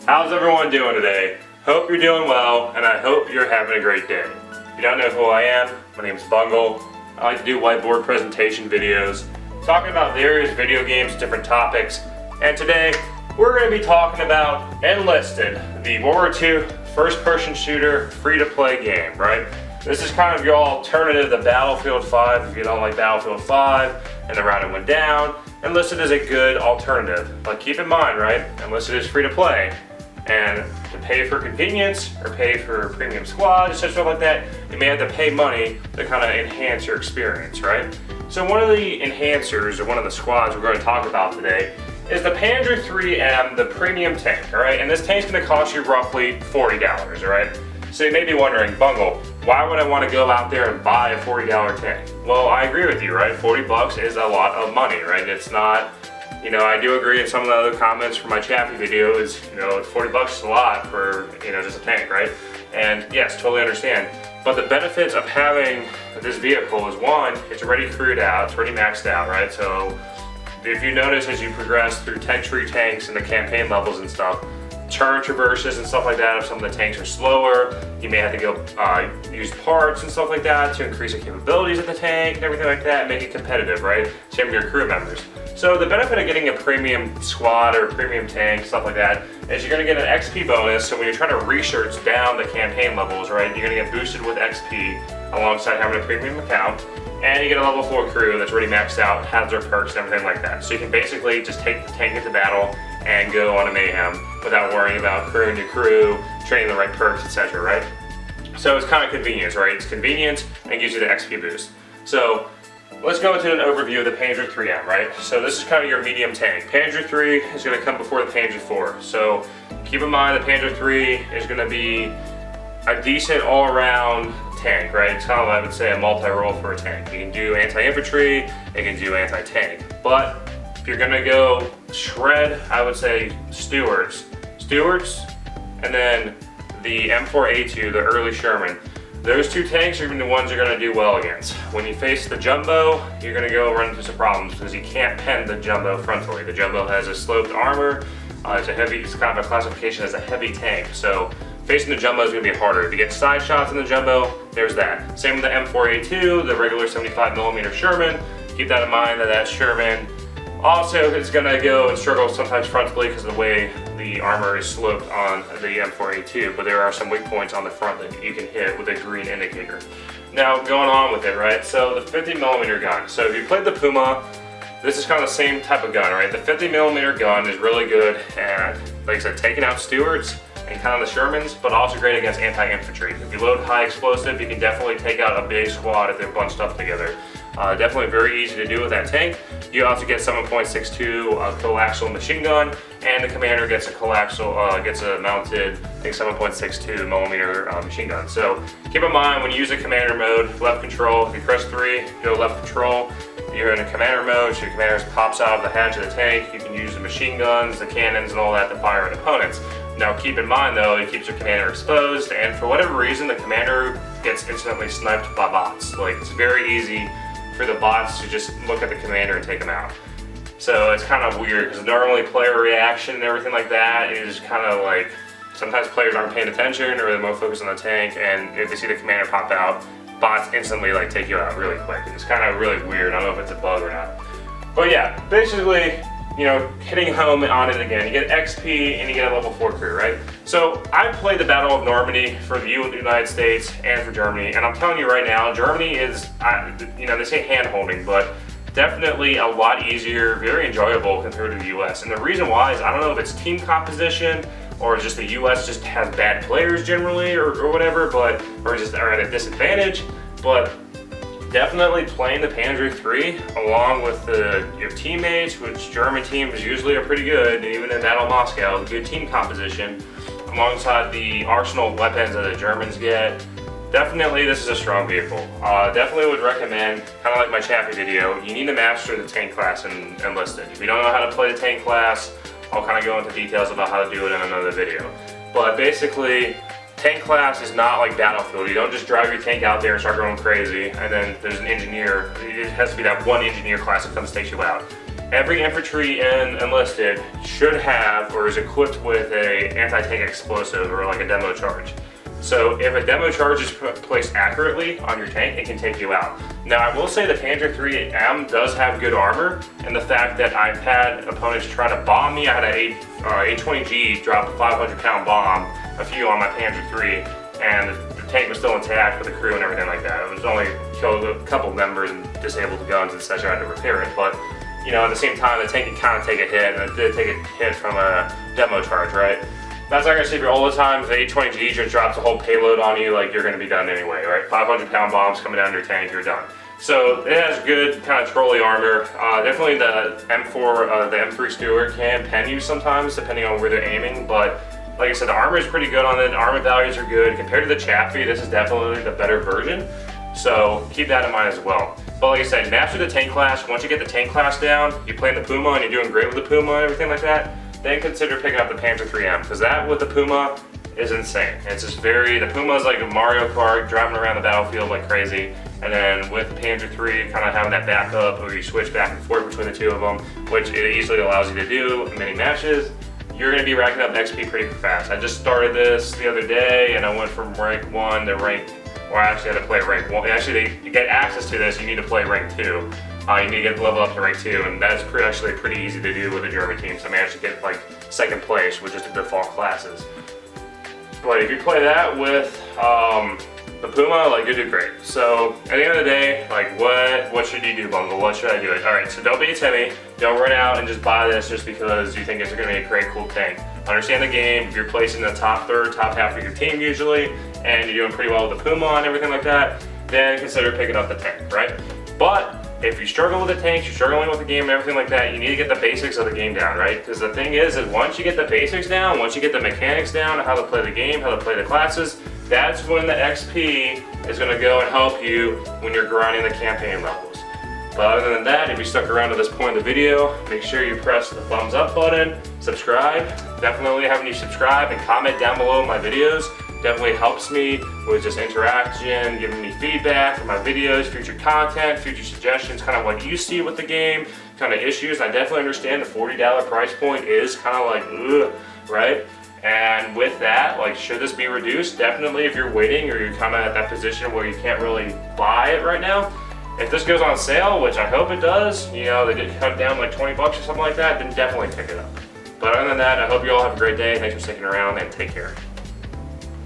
How's everyone doing today? Hope you're doing well, and I hope you're having a great day. If you don't know who I am, my name is Bungle. I like to do whiteboard presentation videos, talking about various video games, different topics, and today we're going to be talking about Enlisted, the World War II first-person shooter, free-to-play game, right? This is kind of your alternative to Battlefield 5 if you don't like Battlefield 5 and the round it went down. Enlisted is a good alternative, but keep in mind, right, Enlisted is free-to-play. And to pay for convenience or pay for premium squad, stuff like that, you may have to pay money to kind of enhance your experience, right? So one of the enhancers, or one of the squads we're going to talk about today, is the PZ.III M, the premium tank, all right? And this tank's going to cost you roughly $40, all right? So you may be wondering, Bungle, why would I want to go out there and buy a $40 tank? Well, I agree with you, right? 40 bucks is a lot of money, right? It's not, you know, I do agree in some of the other comments from my Chappie video is, you know, 40 bucks is a lot for, you know, just a tank, right? And yes, totally understand. But the benefits of having this vehicle is, one, it's already crewed out, it's already maxed out, right? So if you notice as you progress through tech tree tanks and the campaign levels and stuff, turn traverses and stuff like that, if some of the tanks are slower, you may have to go use parts and stuff like that to increase the capabilities of the tank and everything like that, make it competitive, right? Same with your crew members. So the benefit of getting a premium squad or premium tank, stuff like that, is you're gonna get an XP bonus. So when you're trying to research down the campaign levels, right, you're gonna get boosted with XP alongside having a premium account, and you get a level 4 crew that's already maxed out, has their perks and everything like that. So you can basically just take the tank into battle and go on a mayhem without worrying about crewing your crew, training the right perks, etc., right? So it's kind of convenience, right? It's convenient and gives you the XP boost. So let's go into an overview of the PZ.III M, right? So this is kind of your medium tank. PZ.III is going to come before the PZ.IV. So keep in mind the PZ.III is going to be a decent all-around tank, right? It's kind of, I would say, a multi-role for a tank. You can do anti-infantry, it can do anti-tank. But if you're gonna go shred, I would say Stewards, and then the M4A2, the early Sherman. Those two tanks are the ones you're gonna do well against. When you face the Jumbo, you're gonna go run into some problems because you can't pen the Jumbo frontally. The Jumbo has a sloped armor. It's kind of a classification as a heavy tank. So facing the Jumbo is going to be harder. If you get side shots in the Jumbo, there's that. Same with the M4A2, the regular 75mm Sherman. Keep that in mind that Sherman also is going to go and struggle sometimes frontally because of the way the armor is sloped on the M4A2, but there are some weak points on the front that you can hit with a green indicator. Now, going on with it, right? So the 50mm gun. So if you played the Puma, this is kind of the same type of gun, right? The 50mm gun is really good at, like I said, taking out Stewards and kind of the Shermans, but also great against anti-infantry. If you load high explosive, you can definitely take out a big squad if they're bunched up together. Definitely very easy to do with that tank. You also get 7.62 coaxial machine gun, and the commander gets a mounted, I think 7.62mm machine gun. So keep in mind when you use a commander mode, left control, if you press 3, go left control, you're in a commander mode, so your commander pops out of the hatch of the tank. You can use the machine guns, the cannons, and all that to fire at opponents. Now keep in mind though, it keeps your commander exposed, and for whatever reason, the commander gets instantly sniped by bots. Like, it's very easy for the bots to just look at the commander and take them out. So it's kind of weird, because normally player reaction and everything like that is kind of like, sometimes players aren't paying attention or they're more focused on the tank, and if they see the commander pop out, bots instantly like take you out really quick. It's kind of really weird. I don't know if it's a bug or not. But yeah, basically, you know, hitting home on it again. You get XP and you get a level 4 crew, right? So I played the Battle of Normandy for the United States and for Germany, and I'm telling you right now, Germany is, you know, they say hand-holding, but definitely a lot easier, very enjoyable compared to the US. And the reason why is, I don't know if it's team composition or just the US just has bad players generally or whatever, but, or just are at a disadvantage, but definitely playing the PZ.III along with your teammates, which German teams usually are pretty good, and even in Battle of Moscow, good team composition, alongside the arsenal of weapons that the Germans get. Definitely this is a strong vehicle. Definitely would recommend, kind of like my Chappie video, you need to master the tank class in Enlisted. If you don't know how to play the tank class, I'll kind of go into details about how to do it in another video. But basically, tank class is not like Battlefield. You don't just drive your tank out there and start going crazy, and then there's an engineer. It has to be that one engineer class that comes and takes you out. every infantry in Enlisted should have or is equipped with a anti-tank explosive or like a demo charge. So if a demo charge is placed accurately on your tank, it can take you out. Now I will say the Pancake.III M does have good armor, and the fact that I've had opponents try to bomb me. I had a A20G drop a 500-pound bomb, a few on my Pancake.III, and the tank was still intact with the crew and everything like that. It was only killed a couple members and disabled the guns and such. I had to repair it, but you know, at the same time, the tank can kind of take a hit, and it did take a hit from a demo charge, right? That's not gonna save you all the time. If the A20G just drops a whole payload on you, like you're gonna be done anyway, right? 500-pound bombs coming down your tank, you're done. So it has good kind of trolley armor. Definitely the M4, the M3 Stewart can pen you sometimes, depending on where they're aiming, but like I said, the armor is pretty good on it. The armor values are good. Compared to the Chaffee, this is definitely the better version. So keep that in mind as well. But like I said, master the tank class. Once you get the tank class down, you're playing the Puma and you're doing great with the Puma and everything like that, then consider picking up the Pancake.III M, because that with the Puma is insane. It's just the Puma is like a Mario Kart, driving around the battlefield like crazy, and then with the Pancake.III kind of having that backup where you switch back and forth between the two of them, which it easily allows you to do in many matches, you're going to be racking up XP pretty fast. I just started this the other day and I went from rank 1 to rank, or I actually had to play rank 1. Actually, to get access to this, you need to play rank 2. You need to get level up to rank 2, and that's actually pretty easy to do with the German team. So I managed to get like 2nd place with just the default classes. But if you play that with the Puma, like you do great. So at the end of the day, like what should you do, Bungle? What should I do? All right, so don't be a Timmy. Don't run out and just buy this just because you think it's going to be a great, cool tank. Understand the game. If you're placing the top third, top half of your team usually, and you're doing pretty well with the Puma and everything like that, then consider picking up the tank, right? But if you struggle with the tanks, you're struggling with the game and everything like that, you need to get the basics of the game down, right? Because the thing is once you get the basics down, once you get the mechanics down, how to play the game, how to play the classes, that's when the XP is going to go and help you when you're grinding the campaign levels. But other than that, if you stuck around to this point in the video, make sure you press the thumbs up button, subscribe. Definitely having you subscribe and comment down below my videos definitely helps me with just interaction, giving me feedback for my videos, future content, future suggestions, kind of what you see with the game, kind of issues. I definitely understand the $40 price point is kind of like, ugh, right? And with that, like, should this be reduced? Definitely if you're waiting or you're kind of at that position where you can't really buy it right now. If this goes on sale, which I hope it does, you know, they did cut down like 20 bucks or something like that, then definitely pick it up. But other than that, I hope you all have a great day. Thanks for sticking around and take care.